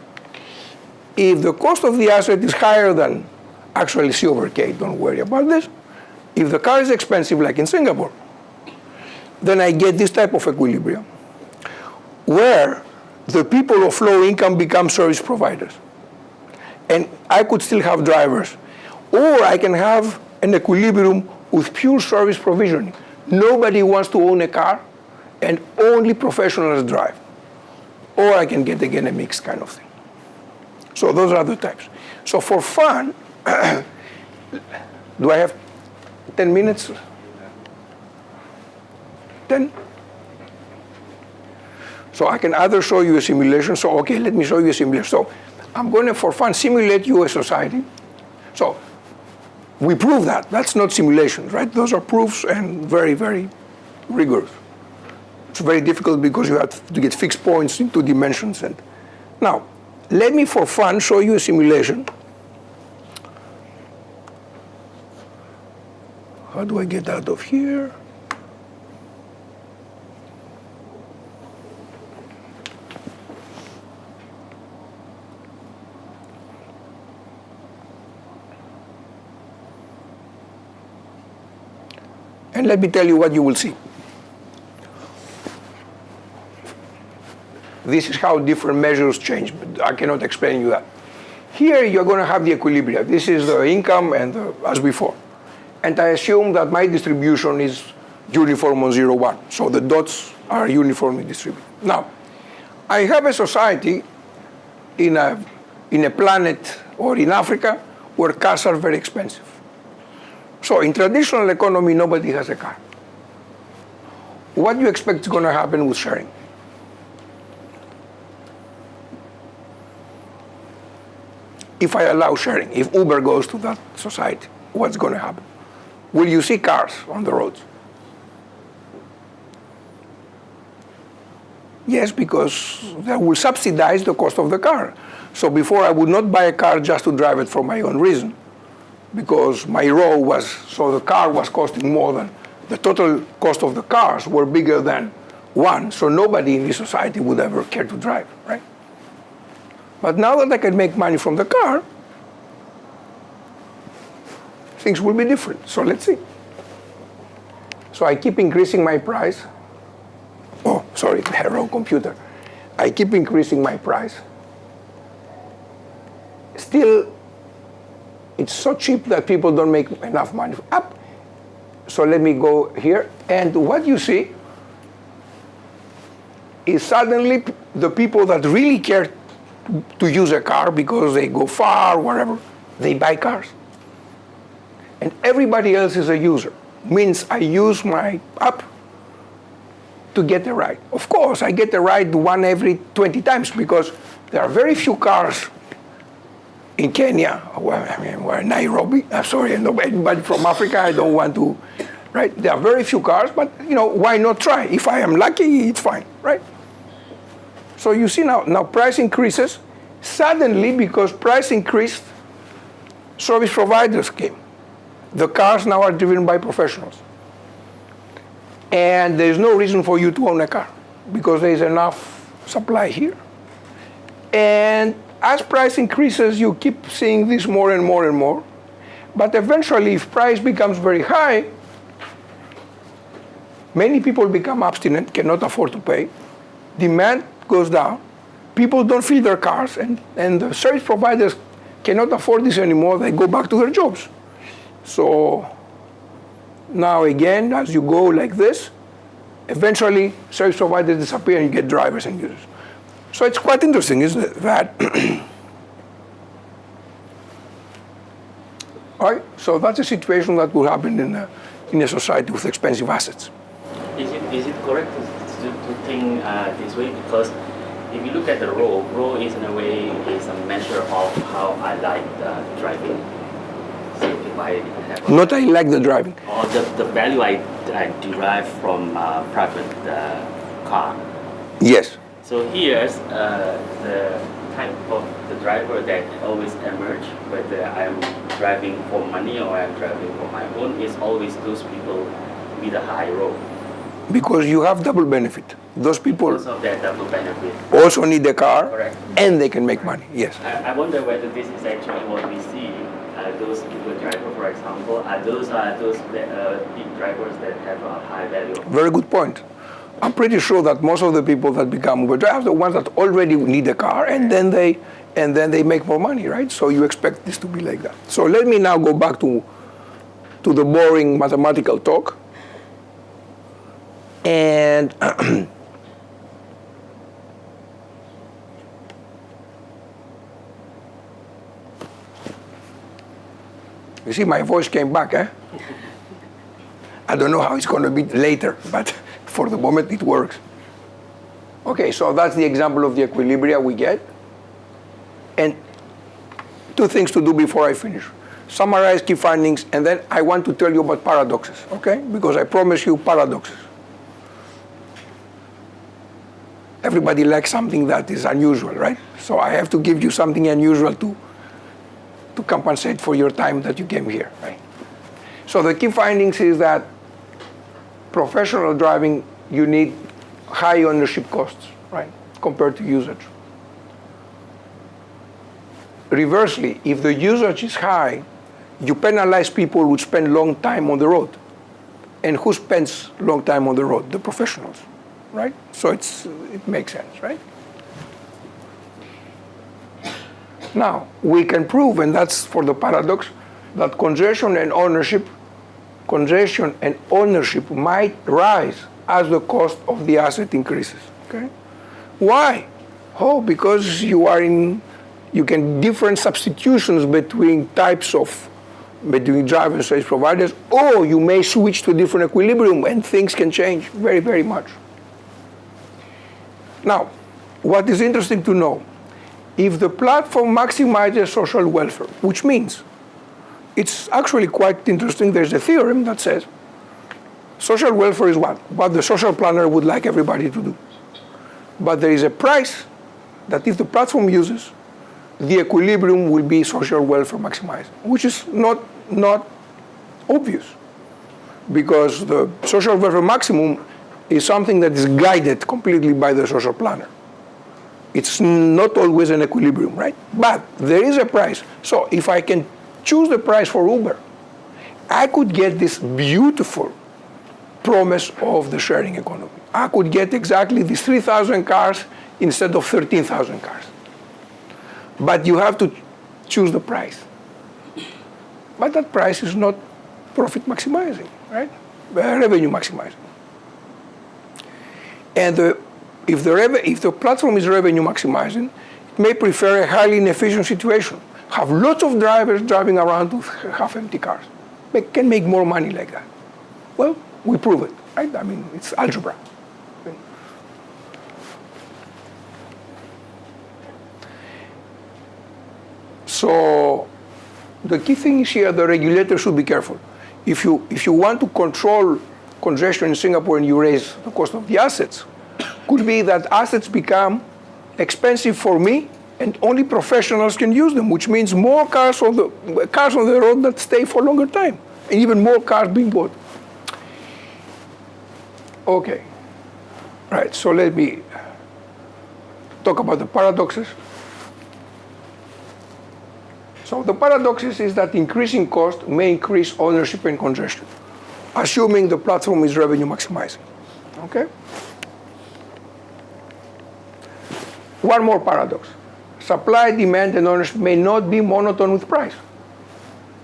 If the cost of the asset is higher than actually C over K, don't worry about this. If the car is expensive, like in Singapore, then I get this type of equilibrium, where the people of low income become service providers. And I could still have drivers. Or I can have an equilibrium with pure service provisioning. Nobody wants to own a car, and only professionals drive. Or I can get, again, a mixed kind of thing. So those are the types. So for fun, do I have 10 minutes? 10? So I can either show you a simulation. So, okay, let me show you a simulation. So I'm going to, for fun, simulate you a society. So we prove that. That's not simulations, right? Those are proofs and very, very rigorous. It's very difficult because you have to get fixed points in 2 dimensions. And now, let me, for fun, show you a simulation. How do I get out of here? And let me tell you what you will see. This is how different measures change, but I cannot explain you that. Here you're going to have the equilibria. This is the income and as before. And I assume that my distribution is uniform on 0, 1. So the dots are uniformly distributed. Now, I have a society in a planet or in Africa where cars are very expensive. So in traditional economy, nobody has a car. What do you expect is going to happen with sharing? If I allow sharing, if Uber goes to that society, what's going to happen? Will you see cars on the roads? Yes, because they will subsidize the cost of the car. So before I would not buy a car just to drive it for my own reason, because my row was, so the car was costing more than, the total cost of the cars were bigger than one, so nobody in this society would ever care to drive, right? But now that I can make money from the car, things will be different. So let's see. So I keep increasing my price. Oh, sorry, hello computer. I keep increasing my price. Still, it's so cheap that people don't make enough money. Up. So let me go here. And what you see is suddenly the people that really care to use a car because they go far, wherever, they buy cars. And everybody else is a user. Means I use my app to get a ride. Of course, I get a ride one every 20 times because there are very few cars in Kenya, or Nairobi. I'm sorry, anybody from Africa, I don't want to, right? There are very few cars, but why not try? If I am lucky, it's fine, right? So you see now price increases. Suddenly, because price increased, service providers came. The cars now are driven by professionals. And there's no reason for you to own a car because there's enough supply here. And as price increases, you keep seeing this more and more and more. But eventually, if price becomes very high, many people become abstinent, cannot afford to pay. Demand goes down. People don't fill their cars, and the service providers cannot afford this anymore. They go back to their jobs. So now again, as you go like this, eventually service providers disappear and you get drivers and users. So it's quite interesting, isn't it, that all right, so that's a situation that will happen in a society with expensive assets. Is it correct to think this way? Because if you look at the row is in a way is a measure of how I like the driving. So if I have Not I like the driving. or the value I derive from private car. Yes. So here's the type of the driver that always emerge, whether I'm driving for money or I'm driving for my own, is always those people with a high row. Because you have double benefit. Those people Because of that double benefit. also need a car, Correct. and they can make money. Yes. I wonder whether this is actually what we see. Those Uber drivers, for example, are those big drivers that have a high value. Very good point. I'm pretty sure that most of the people that become Uber drivers are the ones that already need a car, and then they make more money, right? So you expect this to be like that. So let me now go back to the boring mathematical talk. And you see, my voice came back, eh? I don't know how it's going to be later, but for the moment it works. Okay, so that's the example of the equilibria we get. And two things to do before I finish. Summarize key findings, and then I want to tell you about paradoxes, okay? Because I promise you paradoxes. everybody likes something that is unusual, right? So I have to give you something unusual to compensate for your time that you came here, right? So the key findings is that professional driving, you need high ownership costs, right, compared to usage. Reversely, if the usage is high, you penalize people who spend long time on the road. And who spends long time on the road? The professionals, right? So it makes sense, right? Now, we can prove, and that's for the paradox, that congestion and ownership might rise as the cost of the asset increases, okay? Why? Oh, because you can different substitutions between driver and service providers, or you may switch to a different equilibrium and things can change very, very much. Now, what is interesting to know, if the platform maximizes social welfare, which means, it's actually quite interesting, there's a theorem that says social welfare is what the social planner would like everybody to do. But there is a price that if the platform uses, the equilibrium will be social welfare maximized, which is not obvious, because the social welfare maximum is something that is guided completely by the social planner. It's not always an equilibrium, right? But there is a price. So if I can choose the price for Uber, I could get this beautiful promise of the sharing economy. I could get exactly these 3,000 cars instead of 13,000 cars. But you have to choose the price. But that price is not profit maximizing, right? Revenue maximizing. And if the platform is revenue maximizing, it may prefer a highly inefficient situation. Have lots of drivers driving around with half-empty cars. They can make more money like that. Well, we prove it, right? I mean, it's algebra. So the key thing is here, the regulator should be careful. If you want to control congestion in Singapore and you raise the cost of the assets, could be that assets become expensive for me and only professionals can use them, which means more cars on the road that stay for a longer time, and even more cars being bought. Okay, right, so let me talk about the paradoxes. So the paradoxes is that increasing cost may increase ownership and congestion, assuming the platform is revenue maximizing, okay? One more paradox. Supply, demand, and ownership may not be monotone with price.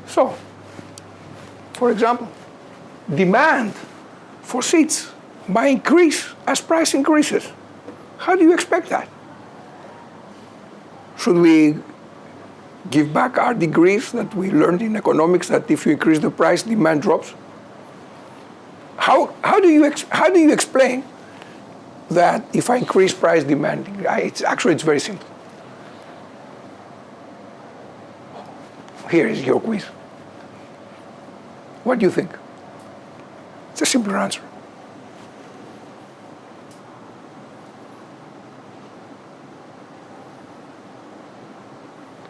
So, for example, demand for seats might increase as price increases. How do you expect that? Should we give back our degrees that we learned in economics that if you increase the price, demand drops? How do you explain that if I increase price, demand? It's very simple. Here is your quiz. What do you think? It's a simple answer.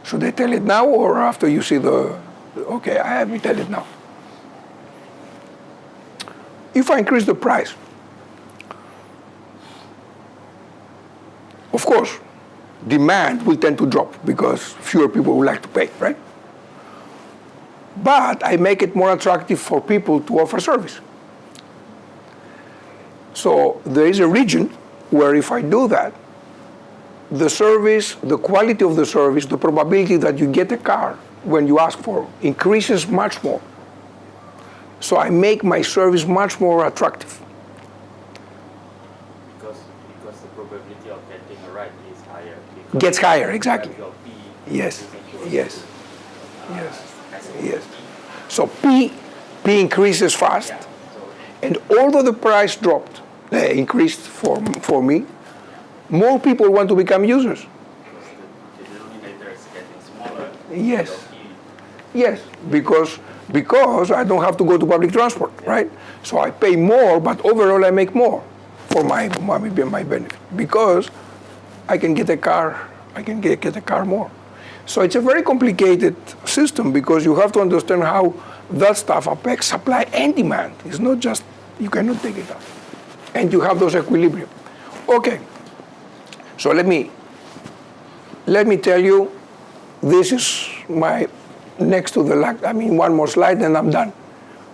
Should I tell it now or after you see okay, I have to tell it now. If I increase the price, of course, demand will tend to drop because fewer people would like to pay, right? But I make it more attractive for people to offer service. So there is a region where if I do that, the service, the quality of the service, the probability that you get a car when you ask for increases much more. So I make my service much more attractive. Because the probability of getting a ride is higher. Gets higher, exactly. Yes. Yes. So P increases fast, Yeah. and although the price increased for me, more people want to become users. The denominator is getting smaller. Yes, because I don't have to go to public transport, right? So I pay more, but overall I make more. for my benefit, because I can get a car, get a car more. So it's a very complicated system, because you have to understand how that stuff affects supply and demand. It's not just, you cannot take it out. And you have those equilibrium. Okay, so let me tell you, this is my, next to the, one more slide and I'm done.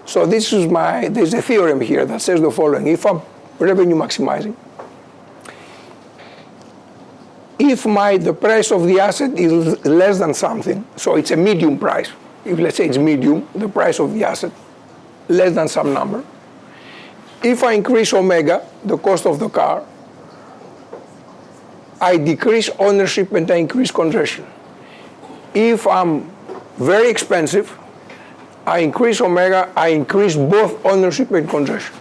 So there's a theorem here that says the following: if I'm revenue maximizing, if the price of the asset is less than something, so it's a medium price. If let's say it's medium, the price of the asset, less than some number. If I increase omega, the cost of the car, I decrease ownership and I increase congestion. If I'm very expensive, I increase omega, I increase both ownership and congestion.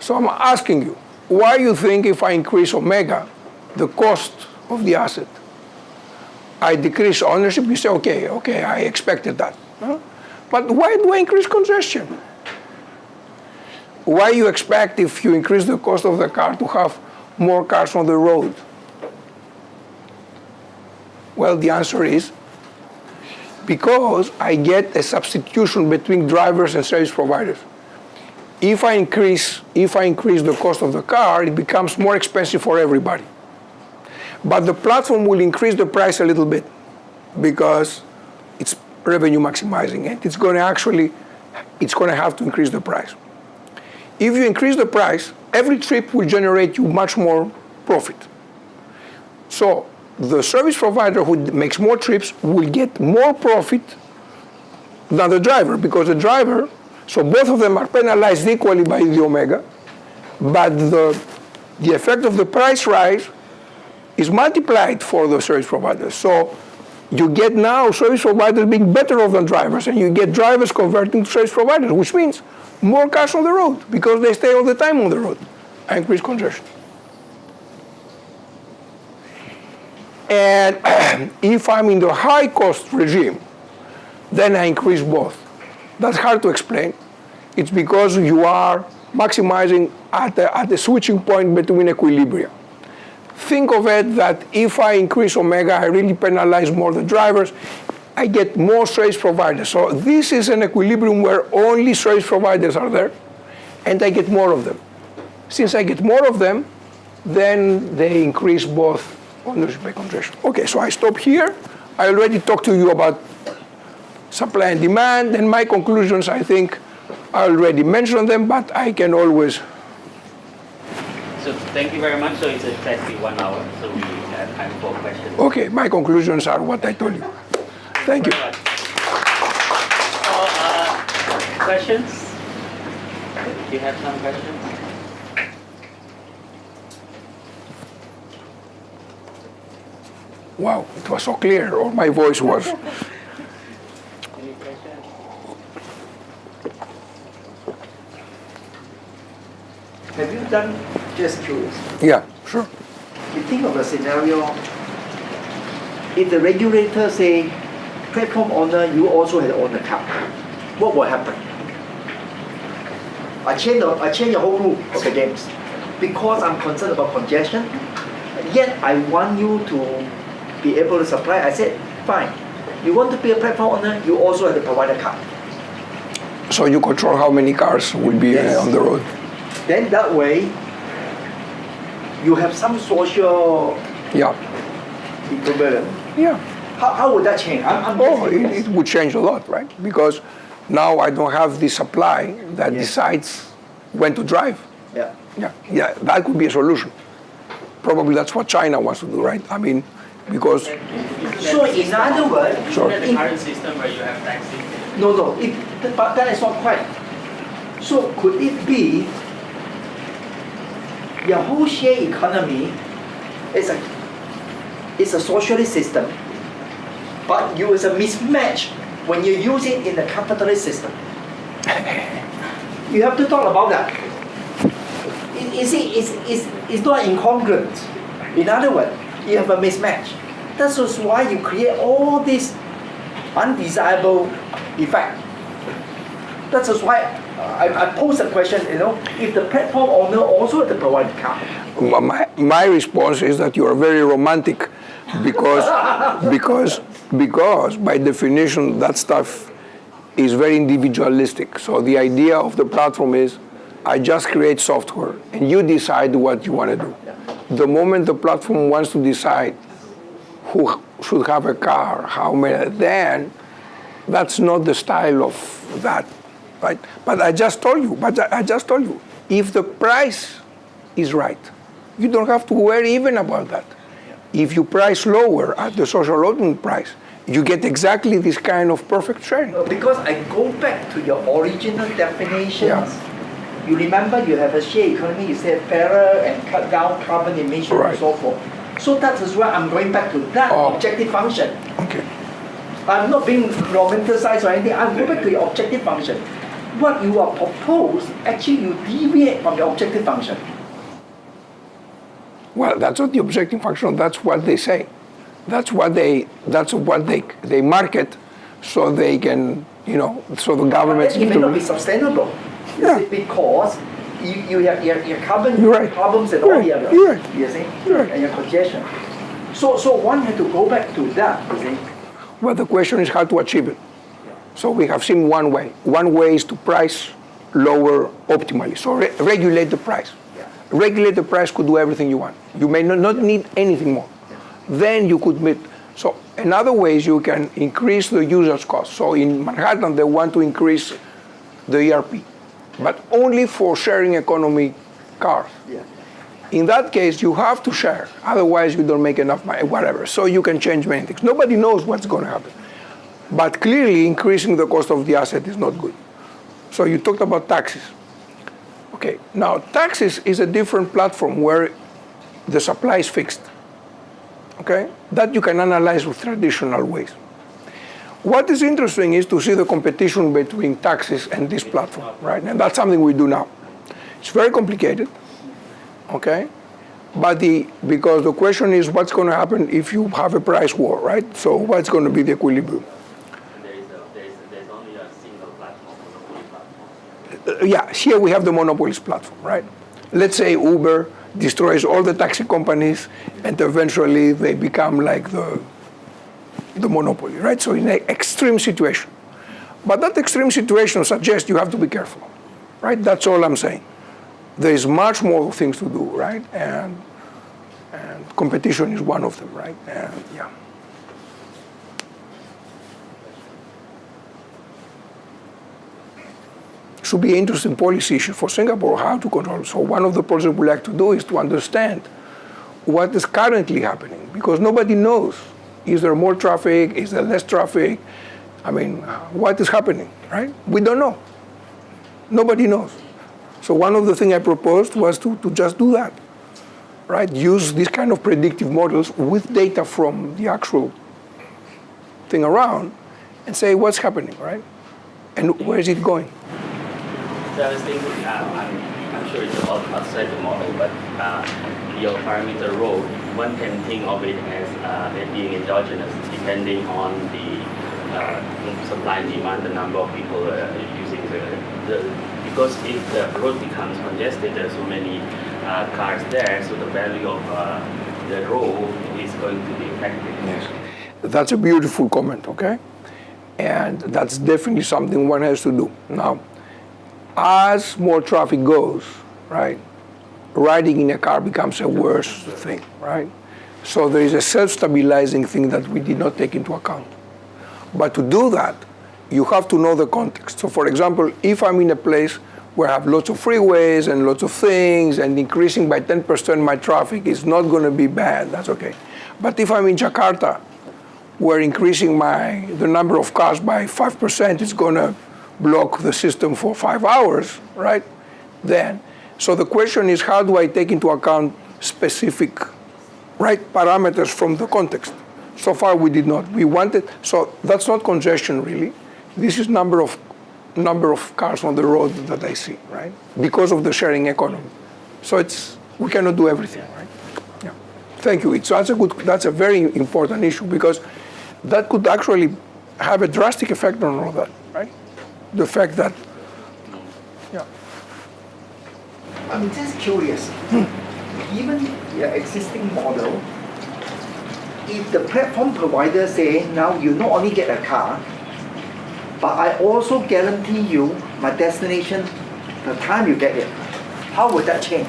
So I'm asking you, why you think if I increase omega, the cost of the asset, I decrease ownership? You say, okay, I expected that. Huh? But why do I increase congestion? Why you expect, if you increase the cost of the car, to have more cars on the road? Well, the answer is because I get a substitution between drivers and service providers. If I increase the cost of the car, it becomes more expensive for everybody. But the platform will increase the price a little bit because it's revenue maximizing, and it's going to have to increase the price. If you increase the price, every trip will generate you much more profit. So the service provider who makes more trips will get more profit than the driver, because the driver, so both of them are penalized equally by the omega, but the effect of the price rise is multiplied for the service providers. So you get now service providers being better off than drivers, and you get drivers converting to service providers, which means more cars on the road because they stay all the time on the road. I increase congestion. And if I'm in the high cost regime, then I increase both. That's hard to explain. It's because you are maximizing at the switching point between equilibria. Think of it that if I increase omega, I really penalize more the drivers. I get more service providers. So this is an equilibrium where only service providers are there, and I get more of them. Since I get more of them, then they increase both ownership and congestion. Okay, so I stop here. I already talked to you about supply and demand, and my conclusions, I think, I already mentioned them, but I can always. So thank you very much. So it's exactly 1 hour, so we have time for questions. Okay, my conclusions are what I told you. Thank you. So, questions? Do you have some questions? Wow, it was so clear, or my voice was. Any questions? Have you done, just curious, Yeah, sure. you think of a scenario, if the regulator say, platform owner, you also have to own the car, what will happen? I change the whole rule of the games because I'm concerned about congestion, yet I want you to be able to supply. I said, fine, you want to be a platform owner, you also have to provide a car. So you control how many cars will be on the road. Then that way, you have some social Yeah. equivalent. Yeah. How would that change? It would change a lot, right? Because now I don't have the supply that decides when to drive. Yeah. Yeah, that could be a solution. Probably that's what China wants to do, right? I mean, because So in other words, Sure. The current system where you have taxi. no, but that is not quite. So could it be your whole share economy is a socialist system, but you is a mismatch when you use it in the capitalist system? You have to talk about that. It's not incongruent. In other words, you have a mismatch. That is why you create all this undesirable effect. That is why I pose a question, if the platform owner also has to provide the car. My response is that you are very romantic because by definition that stuff is very individualistic. So the idea of the platform is I just create software and you decide what you want to do. The moment the platform wants to decide who should have a car, how many, then that's not the style of that, right? But I just told you, if the price is right, you don't have to worry even about that. If you price lower at the social optimum price, you get exactly this kind of perfect sharing. Because I go back to your original definitions. Yeah. You remember you have a share economy, you said fairer and cut down carbon emissions Right. and so forth. So that is why I'm going back to that objective function. Okay. I'm not being romanticized or anything. I'm going back to your objective function. What you are proposed, actually you deviate from the objective function. Well, that's not the objective function. That's what they say. That's what they market, so they can, so the government. It may not be sustainable. Yeah. Because you have your carbon You're right. problems and You're all right. the others. You're right. You see? You're right. And your congestion. So one had to go back to that, you see? Well, the question is how to achieve it. So we have seen one way. One way is to price lower optimally. So regulate the price. Yeah. Regulate the price could do everything you want. You may not need anything more. Then you could meet. So another way is you can increase the user's cost. So in Manhattan, they want to increase the ERP, but only for sharing economy cars. Yeah. In that case, you have to share. Otherwise, you don't make enough money, whatever. So you can change many things. Nobody knows what's going to happen. But clearly, increasing the cost of the asset is not good. So you talked about taxes. Okay, now taxes is a different platform where the supply is fixed. Okay, that you can analyze with traditional ways. What is interesting is to see the competition between taxes and this platform, right? And that's something we do now. It's very complicated. Okay, but because the question is what's going to happen if you have a price war, right? So what's going to be the equilibrium? There's only a single platform, monopoly platform. Yeah, here we have the monopolist platform, right? Let's say Uber destroys all the taxi companies, and eventually they become like the monopoly, right? So in an extreme situation. But that extreme situation suggests you have to be careful, right? That's all I'm saying. There is much more things to do, right? And competition is one of them, right? And yeah. Should be an interesting policy issue for Singapore, how to control. So one of the projects we like to do is to understand what is currently happening, because nobody knows. Is there more traffic? Is there less traffic? I mean, what is happening, right? We don't know. Nobody knows. So one of the things I proposed was to just do that, right? Use these kind of predictive models with data from the actual thing around and say what's happening, right? And where is it going? So I was thinking, I'm sure it's all outside the model, but your parameter rho, one can think of it as it being endogenous, depending on the supply and demand, the number of people using because if the road becomes congested, there are so many cars there, so the value of the rho is going to be affected. Yes, that's a beautiful comment, okay? And that's definitely something one has to do. Now, as more traffic goes, right, riding in a car becomes a worse thing, right? So there is a self-stabilizing thing that we did not take into account. But to do that, you have to know the context. So for example, if I'm in a place where I have lots of freeways and lots of things and increasing by 10% my traffic is not going to be bad, that's okay. But if I'm in Jakarta, where increasing the number of cars by 5% is going to block the system for 5 hours, right? Then, so the question is, how do I take into account specific, right, parameters from the context? So far we did not. We wanted, so that's not congestion really. This is number of cars on the road that I see, right? Because of the sharing economy. So we cannot do everything, right? Yeah. Thank you. That's a very important issue because that could actually have a drastic effect on all that, right? The fact that Yeah. I'm just curious. Even your existing model, if the platform provider say now you not only get a car, but I also guarantee you my destination, the time you get it, how would that change?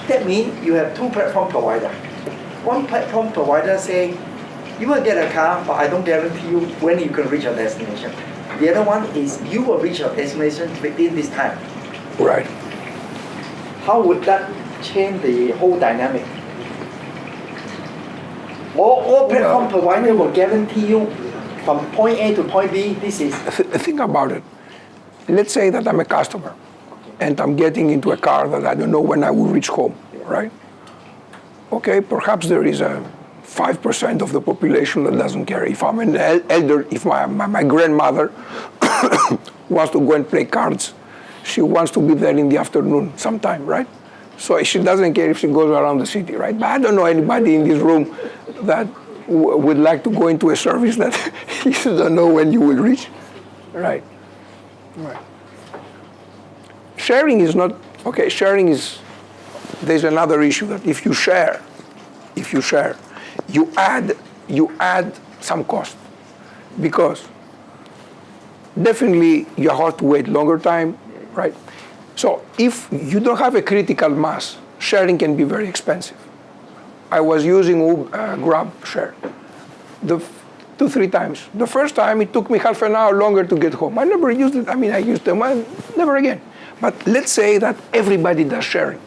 That means you have two platform providers. One platform provider say, you will get a car, but I don't guarantee you when you can reach your destination. The other one is you will reach your destination within this time. Right. How would that change the whole dynamic? All platform provider will guarantee you from point A to point B, this is... Think about it. Let's say that I'm a customer and I'm getting into a car that I don't know when I will reach home, right? Okay, perhaps there is a 5% of the population that doesn't care. If I'm an elder, if my grandmother wants to go and play cards, she wants to be there in the afternoon sometime, right? So she doesn't care if she goes around the city, right? But I don't know anybody in this room that would like to go into a service that you don't know when you will reach, right? Right. Sharing is not, okay, sharing is, there's another issue that if you share, you add some cost, because definitely you have to wait longer time, right? So if you don't have a critical mass, sharing can be very expensive. I was using Grab share 2-3 times. The first time it took me half an hour longer to get home. I never used it. I mean, I used them, never again. But let's say that everybody does sharing.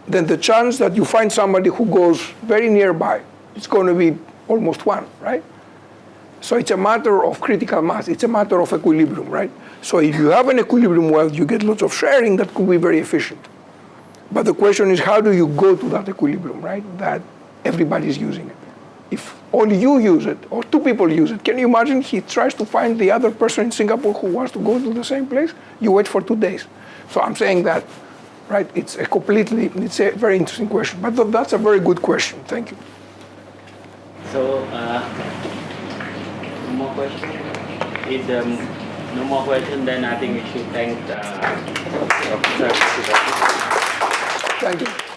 Then the chance that you find somebody who goes very nearby, it's going to be almost 1, right? So it's a matter of critical mass. It's a matter of equilibrium, right? So if you have an equilibrium well, you get lots of sharing that could be very efficient. But the question is, how do you go to that equilibrium, right? That everybody's using it. If only you use it, or 2 people use it, can you imagine he tries to find the other person in Singapore who wants to go to the same place? You wait for 2 days. So I'm saying that, right, it's a very interesting question. But that's a very good question. Thank you. So, no more questions? If no more questions, then I think we should thank Professor Courcoubetis. Thank you.